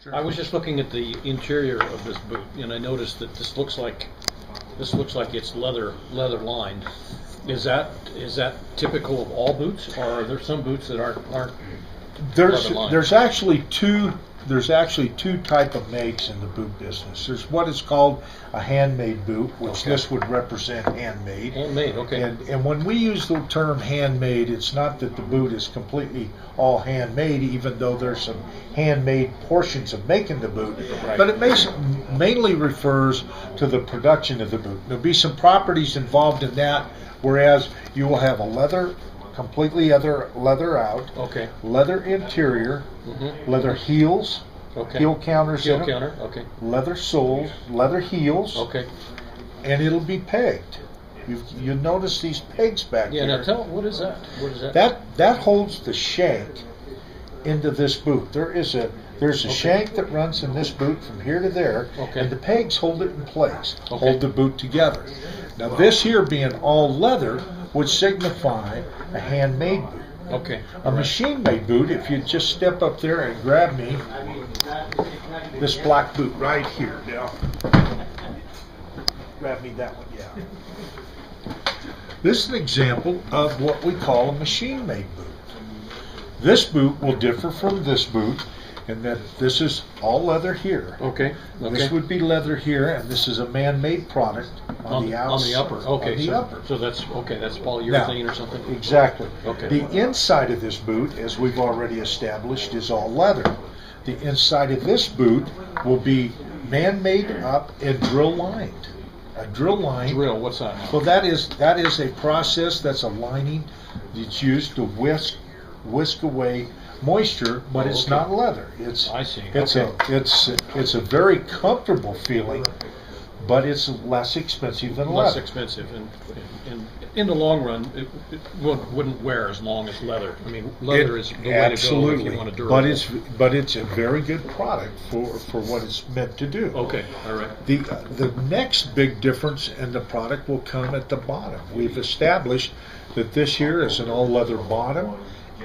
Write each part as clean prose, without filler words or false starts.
Sure. I was just looking at the interior of this boot, and I noticed that this looks like it's leather lined. Is that typical of all boots, or are there some boots that aren't leather lined? There's actually two type of makes in the boot business. There's what is called a handmade boot, which this would represent handmade. Handmade, okay. And when we use the term handmade, it's not that the boot is completely all handmade, even though there's some handmade portions of making the boot. Right. But it mainly refers to the production of the boot. There'll be some properties involved in that, whereas you will have a completely leather out, Okay. leather interior, leather heels, Okay. heel counters, Heel in 'em, counter, okay. leather soles, leather heels, Okay. and it'll be pegged. You notice these pegs back Yeah. here. Now tell what is that? What is that? That holds the shank into this boot. There's a shank that runs in this boot from here to there, Okay. and the pegs hold it in place, Okay. hold the boot together. Now this here being all leather would signify a handmade boot. Okay. A machine-made boot, if you just step up there and grab me this black boot right here, now. Grab me that one, yeah. This is an example of what we call a machine-made boot. This boot will differ from this boot in that this is all leather here. Okay. This would be leather here, and this is a man-made product on the outside. On the upper. Okay. On the upper. So that's okay. That's polyurethane or something. Exactly. Okay. The inside of this boot, as we've already established, is all leather. The inside of this boot will be man-made up and drill lined. A drill line. Drill. What's that? Well, that is a process. That's a lining that's used to whisk away moisture, but it's not leather. I see. It's a very comfortable feeling, but it's less expensive than Less leather. expensive, and in the long run, it wouldn't wear as long as leather. I mean, leather is the way to go Absolutely. if you want a durable. But it's a very good product for what it's meant to do. Okay, all right. The next big difference in the product will come at the bottom. We've established that this here is an all leather bottom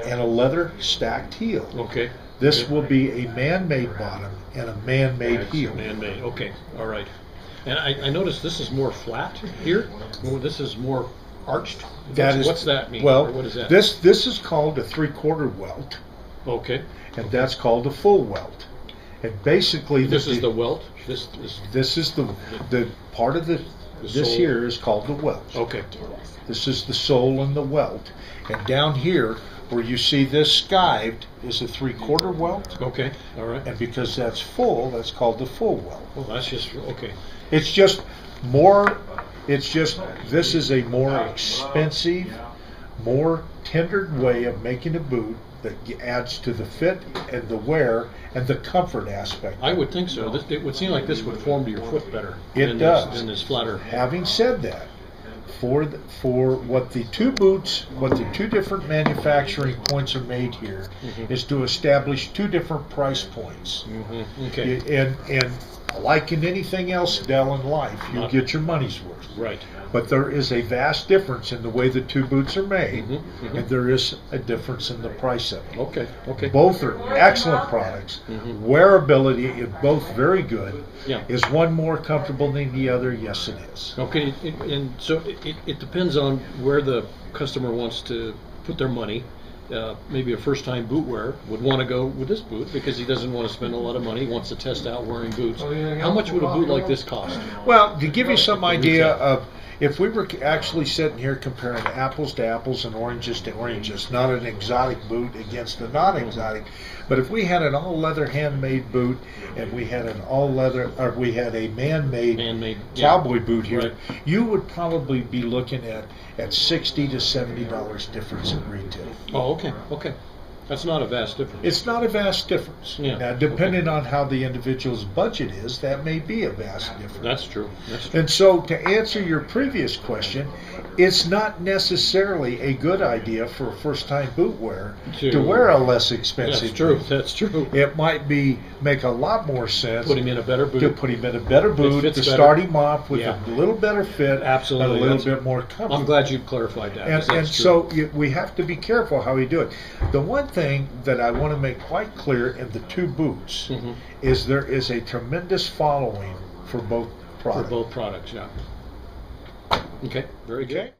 and a leather stacked heel. Okay. This will be a man-made bottom and a man-made heel. Man-made. Okay, all right. And I noticed this is more flat here. Well, this is more arched. What's that mean? Well, Or what is that? this is called a 3/4 welt, Okay. and that's called a full welt. And basically, This is the welt. This This is the part of this sole. here is called the welt. Okay. This is the sole and the welt, and down here where you see this skived is a 3/4 welt, Okay. All right. and because that's full, that's called the full welt. Well, that's just okay. It's just more. It's just this is a more expensive, more tendered way of making a boot that adds to the fit and the wear and the comfort aspect. I would think so. It would seem like this would form to your foot better. It does. Than this flatter. Having said that, for what the two different manufacturing points are made here is to establish two different price points. Okay. And like in anything else, Dell, in life, you get your money's worth. Right. But there is a vast difference in the way the two boots are made, and there is a difference in the price of them. Okay. Okay. Both are excellent products. Wearability is both very good. Yeah. Is one more comfortable than the other? Yes, it is. Okay. And so it depends on where the customer wants to put their money. Maybe a first-time boot wearer would want to go with this boot because he doesn't want to spend a lot of money. He wants to test out wearing boots. How much would a boot like this cost? Well, to give you some idea of, if we were actually sitting here comparing apples to apples and oranges to oranges, not an exotic boot against a non-exotic, but if we had an all-leather handmade boot and we had an all-leather, or we had a man-made cowboy boot here, you would probably be looking at $60 to $70 difference in retail. Oh, okay, okay. That's not a vast difference. It's not a vast difference. Yeah. Now, depending on how the individual's budget is, that may be a vast difference. That's true. That's true. And so, to answer your previous question, it's not necessarily a good idea for a first-time boot wearer To- to wear a less expensive That's true. boot. That's true. It might make a lot more sense Put him in a better boot. to put him in a better boot, to fits better. start him off with Yeah. a little better fit, Absolutely. and a little That's- bit more comfort. I'm glad you clarified that. 'cause And that's so true. we have to be careful how we do it. The one thing that I want to make quite clear in the two boots Mhm. is there is a tremendous following for both For products. both products, yeah. Okay, very good. Okay.